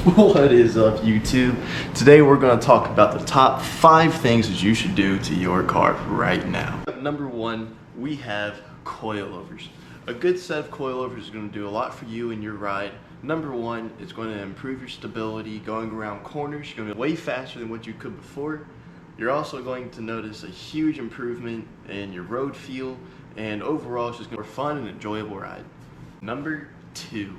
What is up, YouTube? Today we're going to talk about the top 5 things that you should do to your car right now. Number 1, we have coilovers. A good set of coilovers is going to do a lot for you in your ride. Number 1, it's going to improve your stability going around corners. You're going to be way faster than what you could before. You're also going to notice a huge improvement in your road feel, and overall it's just going to be a fun and enjoyable ride. Number 2.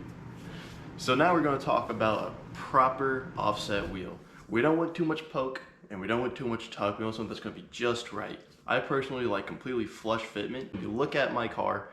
So now we're going to talk about a proper offset wheel. We don't want too much poke and we don't want too much tug. We want something that's going to be just right. I personally like completely flush fitment. If you look at my car,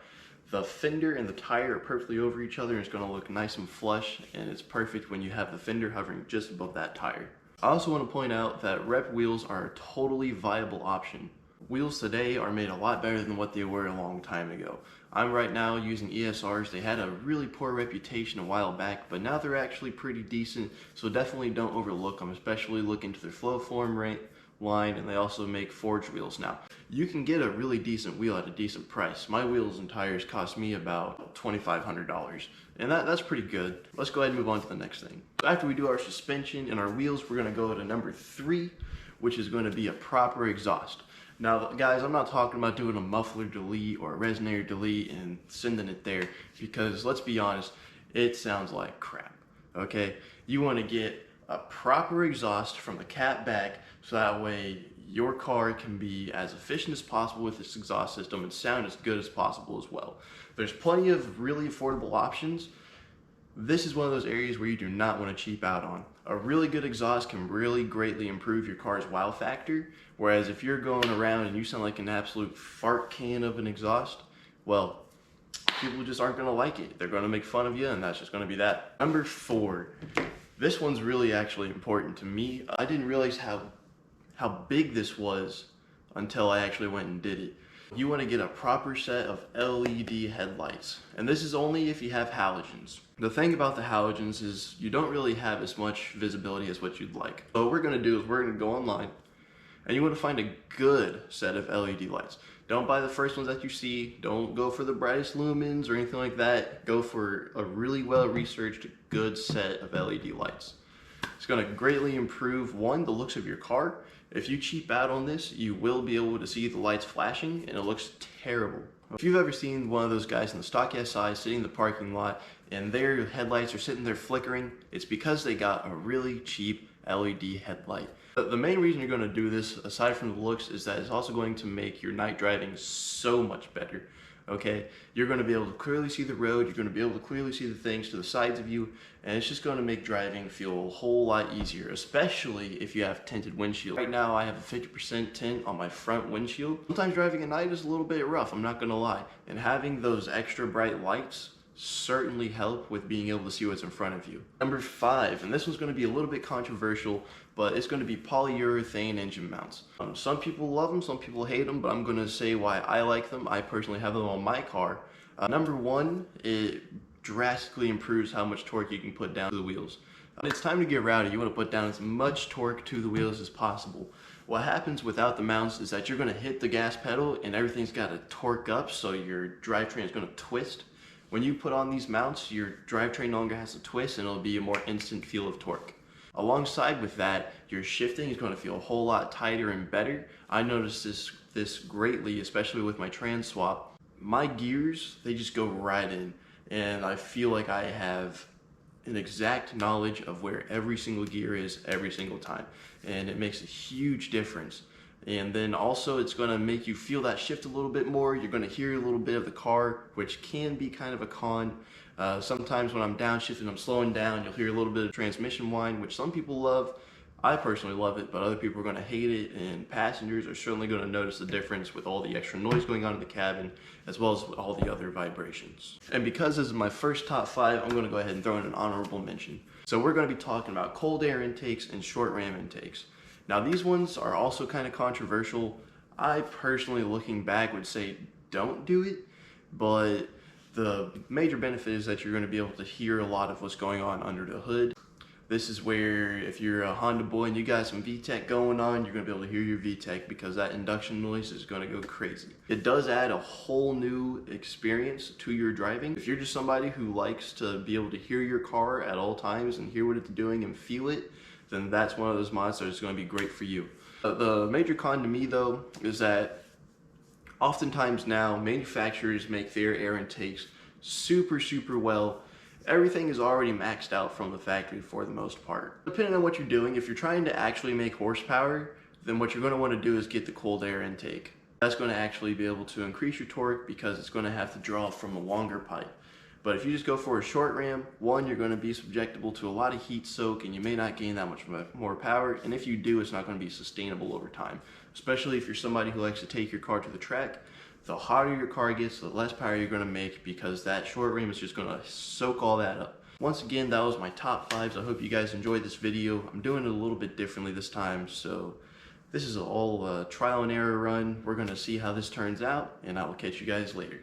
the fender and the tire are perfectly over each other and it's going to look nice and flush, and it's perfect when you have the fender hovering just above that tire. I also want to point out that rep wheels are a totally viable option. Wheels today are made a lot better than what they were a long time ago. I'm right now using ESRs. They had a really poor reputation a while back, but now they're actually pretty decent, so definitely don't overlook them, especially look into their Flowform line, and they also make forged wheels now. You can get a really decent wheel at a decent price. My wheels and tires cost me about $2,500, and that's pretty good. Let's go ahead and move on to the next thing. After we do our suspension and our wheels, we're going to go to number 3, which is going to be a proper exhaust. Now guys, I'm not talking about doing a muffler delete or a resonator delete and sending it there, because let's be honest, it sounds like crap, okay? You want to get a proper exhaust from the cat back, so that way your car can be as efficient as possible with this exhaust system and sound as good as possible as well. There's plenty of really affordable options. This is one of those areas where you do not want to cheap out on. A really good exhaust can really greatly improve your car's wow factor, whereas if you're going around and you sound like an absolute fart can of an exhaust, well, people just aren't going to like it. They're going to make fun of you, and that's just going to be that. Number 4. This one's really actually important to me. I didn't realize how big this was until I actually went and did it. You want to get a proper set of LED headlights, and this is only if you have halogens. The thing about the halogens is you don't really have as much visibility as what you'd like. So what we're going to do is we're going to go online, and you want to find a good set of LED lights. Don't buy the first ones that you see. Don't go for the brightest lumens or anything like that. Go for a really well-researched good set of LED lights. It's going to greatly improve, 1, the looks of your car. If you cheap out on this, you will be able to see the lights flashing, and it looks terrible. If you've ever seen one of those guys in the stock SI sitting in the parking lot and their headlights are sitting there flickering, it's because they got a really cheap LED headlight. The main reason you're going to do this, aside from the looks, is that it's also going to make your night driving so much better. Okay, you're going to be able to clearly see the road, you're going to be able to clearly see the things to the sides of you, and it's just going to make driving feel a whole lot easier, especially if you have tinted windshield. Right now I have a 50% tint on my front windshield. Sometimes driving at night is a little bit rough, I'm not going to lie, and having those extra bright lights certainly help with being able to see what's in front of you. Number 5, and this one's going to be a little bit controversial, but it's going to be polyurethane engine mounts. Some people love them, some people hate them, but I'm going to say why I like them. I personally have them on my car. Number 1, it drastically improves how much torque you can put down to the wheels. When it's time to get rowdy, you want to put down as much torque to the wheels as possible. What happens without the mounts is that you're going to hit the gas pedal and everything's got to torque up, so your drivetrain is going to twist. When you put on these mounts, your drivetrain no longer has to twist, and it'll be a more instant feel of torque. Alongside with that, your shifting is going to feel a whole lot tighter and better. I noticed this greatly, especially with my trans swap. My gears, they just go right in, and I feel like I have an exact knowledge of where every single gear is every single time, and it makes a huge difference. And then also it's going to make you feel that shift a little bit more. You're going to hear a little bit of the car, which can be kind of a con. Sometimes when I'm downshifting, I'm slowing down, you'll hear a little bit of transmission whine, which some people love. I personally love it, but other people are going to hate it, and passengers are certainly going to notice the difference with all the extra noise going on in the cabin, as well as all the other vibrations. And because this is my first top 5, I'm going to go ahead and throw in an honorable mention. So we're going to be talking about cold air intakes and short ram intakes. Now these ones are also kind of controversial. I personally, looking back, would say don't do it, but the major benefit is that you're going to be able to hear a lot of what's going on under the hood. This is where if you're a Honda boy and you got some VTEC going on, you're gonna be able to hear your VTEC because that induction noise is gonna go crazy. It does add a whole new experience to your driving. If you're just somebody who likes to be able to hear your car at all times and hear what it's doing and feel it, then that's one of those mods that is gonna be great for you. The major con to me though is that oftentimes now manufacturers make their air intakes super well. Everything is already maxed out from the factory for the most part. Depending on what you're doing, if you're trying to actually make horsepower, then what you're going to want to do is get the cold air intake. That's going to actually be able to increase your torque because it's going to have to draw from a longer pipe. But if you just go for a short ram, one, you're going to be susceptible to a lot of heat soak and you may not gain that much more power. And if you do, it's not going to be sustainable over time. Especially if you're somebody who likes to take your car to the track. The hotter your car gets, the less power you're going to make because that short ram is just going to soak all that up. Once again, that was my top 5s. I hope you guys enjoyed this video. I'm doing it a little bit differently this time, so this is all a trial and error run. We're going to see how this turns out, and I will catch you guys later.